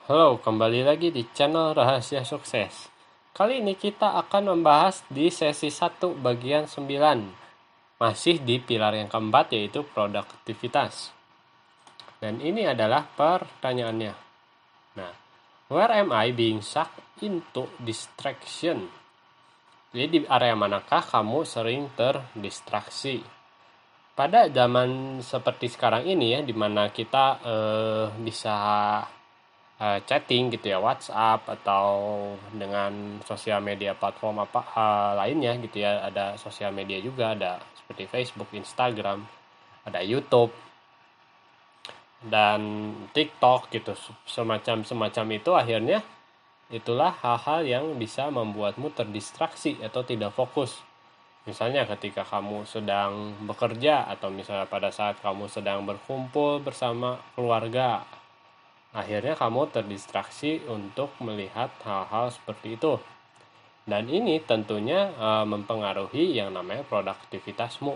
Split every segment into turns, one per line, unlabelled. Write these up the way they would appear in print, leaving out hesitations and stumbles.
Halo, kembali lagi di channel Rahasia Sukses. Kali ini kita akan membahas di sesi 1 bagian 9. Masih di pilar yang keempat yaitu produktivitas. Dan ini adalah pertanyaannya. Nah, where am I being sucked into distraction? Jadi di area manakah kamu sering terdistraksi? Pada zaman seperti sekarang ini ya, dimana kita bisa chatting gitu ya, WhatsApp atau dengan sosial media platform apa lainnya gitu ya, ada sosial media juga, ada seperti Facebook, Instagram, ada YouTube dan TikTok gitu, semacam itu. Akhirnya itulah hal-hal yang bisa membuatmu terdistraksi atau tidak fokus. Misalnya ketika kamu sedang bekerja atau misalnya pada saat kamu sedang berkumpul bersama keluarga, akhirnya kamu terdistraksi untuk melihat hal-hal seperti itu. Dan ini tentunya mempengaruhi yang namanya produktivitasmu.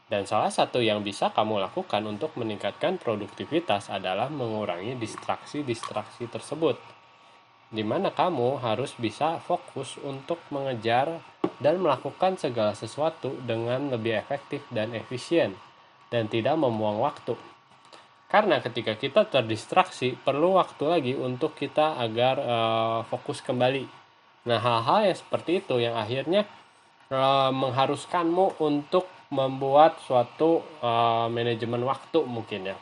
Dan salah satu yang bisa kamu lakukan untuk meningkatkan produktivitas adalah mengurangi distraksi-distraksi tersebut, di mana kamu harus bisa fokus untuk mengejar dan melakukan segala sesuatu dengan lebih efektif dan efisien, dan tidak membuang waktu. Karena ketika kita terdistraksi, perlu waktu lagi untuk kita agar fokus kembali. Nah, hal-hal yang seperti itu yang akhirnya mengharuskanmu untuk membuat suatu manajemen waktu mungkin ya.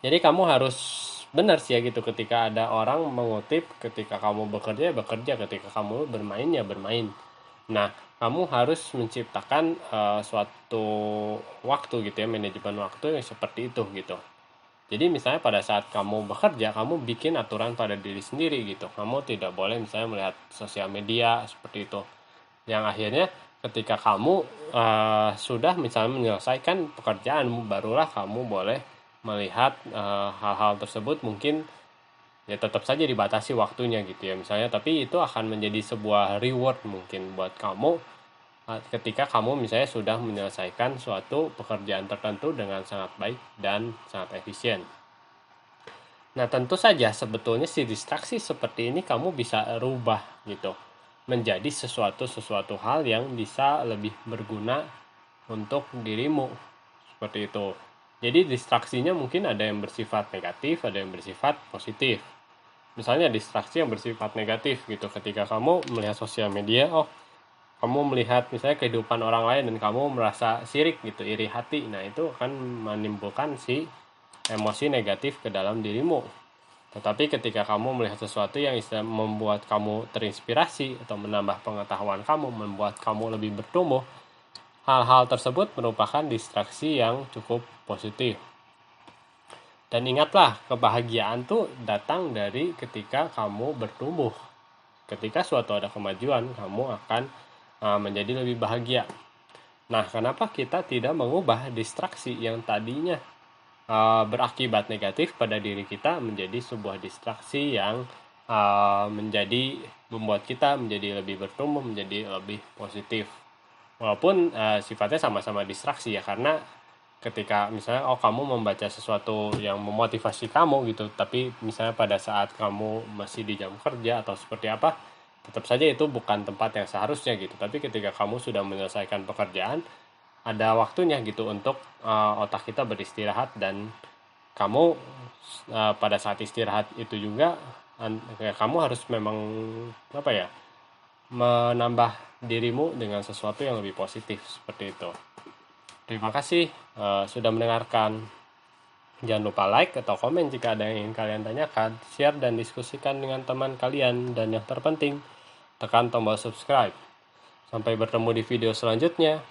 Jadi kamu harus benar sih ya gitu, ketika ada orang mengutip, ketika kamu bekerja ya bekerja, ketika kamu bermain ya bermain. Nah, kamu harus menciptakan suatu waktu gitu ya, manajemen waktu yang seperti itu gitu. Jadi misalnya pada saat kamu bekerja, kamu bikin aturan pada diri sendiri gitu. Kamu tidak boleh misalnya melihat sosial media seperti itu. Yang akhirnya ketika kamu sudah misalnya menyelesaikan pekerjaanmu, barulah kamu boleh melihat hal-hal tersebut. Mungkin ya tetap saja dibatasi waktunya gitu ya misalnya, tapi itu akan menjadi sebuah reward mungkin buat kamu ketika kamu misalnya sudah menyelesaikan suatu pekerjaan tertentu dengan sangat baik dan sangat efisien. Nah, tentu saja sebetulnya si distraksi seperti ini kamu bisa rubah gitu menjadi sesuatu hal yang bisa lebih berguna untuk dirimu, seperti itu. Jadi distraksinya mungkin ada yang bersifat negatif, ada yang bersifat positif. Misalnya distraksi yang bersifat negatif gitu, ketika kamu melihat sosial media, kamu melihat misalnya kehidupan orang lain dan kamu merasa sirik gitu, iri hati. Nah, itu akan menimbulkan si emosi negatif ke dalam dirimu. Tetapi ketika kamu melihat sesuatu yang membuat kamu terinspirasi atau menambah pengetahuan kamu, membuat kamu lebih bertumbuh, hal-hal tersebut merupakan distraksi yang cukup positif. Dan ingatlah, kebahagiaan tuh datang dari ketika kamu bertumbuh. Ketika suatu ada kemajuan, kamu akan menjadi lebih bahagia. Nah, kenapa kita tidak mengubah distraksi yang tadinya berakibat negatif pada diri kita menjadi sebuah distraksi yang menjadi membuat kita menjadi lebih bertumbuh, menjadi lebih positif. Walaupun sifatnya sama-sama distraksi ya, karena ketika misalnya kamu membaca sesuatu yang memotivasi kamu gitu, tapi misalnya pada saat kamu masih di jam kerja atau seperti apa, tetap saja itu bukan tempat yang seharusnya gitu. Tapi ketika kamu sudah menyelesaikan pekerjaan, ada waktunya gitu untuk otak kita beristirahat, dan kamu pada saat istirahat itu juga kamu harus memang menambah dirimu dengan sesuatu yang lebih positif, seperti itu. Terima kasih sudah mendengarkan. Jangan lupa like atau komen jika ada yang ingin kalian tanyakan, share dan diskusikan dengan teman kalian, dan yang terpenting, tekan tombol subscribe. Sampai bertemu di video selanjutnya.